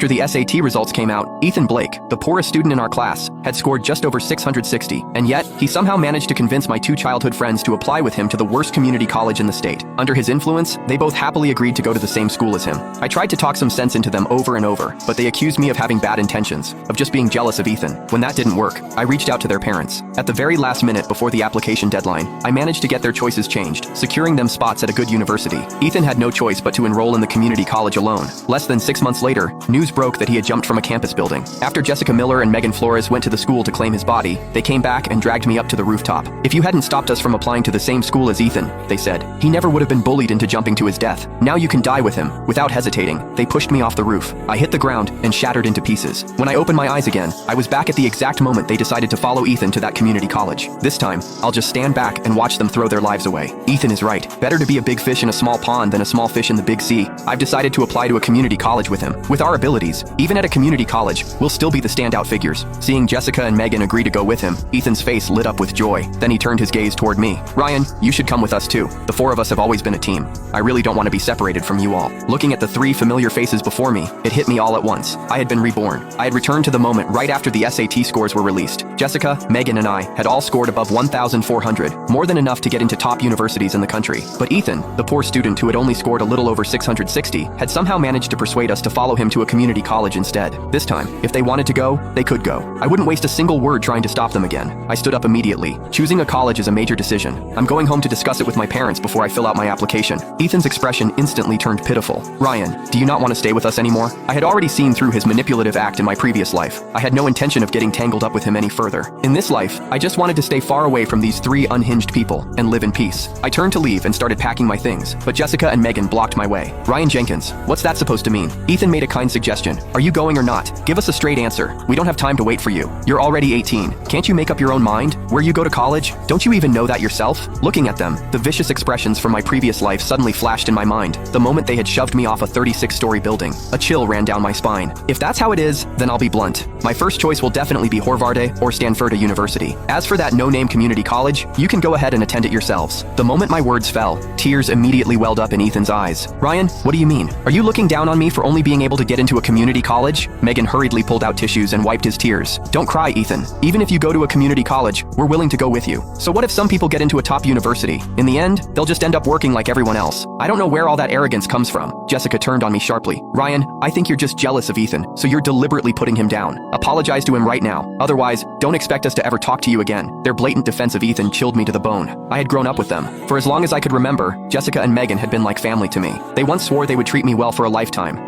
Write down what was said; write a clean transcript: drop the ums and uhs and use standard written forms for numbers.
After the SAT results came out, Ethan Blake, the poorest student in our class, had scored just over 660, and yet, he somehow managed to convince my two childhood friends to apply with him to the worst community college in the state. Under his influence, they both happily agreed to go to the same school as him. I tried to talk some sense into them over and over, but they accused me of having bad intentions, of just being jealous of Ethan. When that didn't work, I reached out to their parents. At the very last minute before the application deadline, I managed to get their choices changed, securing them spots at a good university. Ethan had no choice but to enroll in the community college alone. Less than 6 months later, news broke that he had jumped from a campus building. After Jessica Miller and Megan Flores went to the school to claim his body, they came back and dragged me up to the rooftop. If you hadn't stopped us from applying to the same school as Ethan, they said, he never would have been bullied into jumping to his death. Now you can die with him. Without hesitating, they pushed me off the roof. I hit the ground and shattered into pieces. When I opened my eyes again, I was back at the exact moment they decided to follow Ethan to that community college. This time, I'll just stand back and watch them throw their lives away. Ethan is right. Better to be a big fish in a small pond than a small fish in the big sea. I've decided to apply to a community college with him. With our abilities, even at a community college, we'll still be the standout figures. Seeing Jessica and Megan agree to go with him, Ethan's face lit up with joy. Then he turned his gaze toward me. Ryan, you should come with us too. The four of us have always been a team. I really don't want to be separated from you all. Looking at the three familiar faces before me, it hit me all at once. I had been reborn. I had returned to the moment right after the SAT scores were released. Jessica, Megan, and I had all scored above 1,400, more than enough to get into top universities in the country. But Ethan, the poor student who had only scored a little over 660, had somehow managed to persuade us to follow him to a community college instead. This time, if they wanted to go, they could go. I wouldn't waste a single word trying to stop them again. I stood up immediately. Choosing a college is a major decision. I'm going home to discuss it with my parents before I fill out my application. Ethan's expression instantly turned pitiful. Ryan, do you not want to stay with us anymore? I had already seen through his manipulative act in my previous life. I had no intention of getting tangled up with him any further. In this life, I just wanted to stay far away from these three unhinged people and live in peace. I turned to leave and started packing my things, but Jessica and Megan blocked my way. Ryan Jenkins, what's that supposed to mean? Ethan made a kind suggestion. Are you going or not? Give us a straight answer. We don't have time to wait for you. You're already 18. Can't you make up your own mind? Where you go to college? Don't you even know that yourself? Looking at them, the vicious expressions from my previous life suddenly flashed in my mind. The moment they had shoved me off a 36-story building, a chill ran down my spine. If that's how it is, then I'll be blunt. My first choice will definitely be Harvard or Stanford University. As for that no-name community college, you can go ahead and attend it yourselves. The moment my words fell, tears immediately welled up in Ethan's eyes. Ryan, what do you mean? Are you looking down on me for only being able to get into a community college? Megan hurriedly pulled out tissues and wiped his tears. Don't cry, Ethan. Even if you go to a community college, we're willing to go with you. So what if some people get into a top university? In the end, they'll just end up working like everyone else. I don't know where all that arrogance comes from. Jessica turned on me sharply. Ryan, I think you're just jealous of Ethan, so you're deliberately putting him down. Apologize to him right now. Otherwise, don't expect us to ever talk to you again. Their blatant defense of Ethan chilled me to the bone. I had grown up with them. For as long as I could remember, Jessica and Megan had been like family to me. They once swore they would treat me well for a lifetime,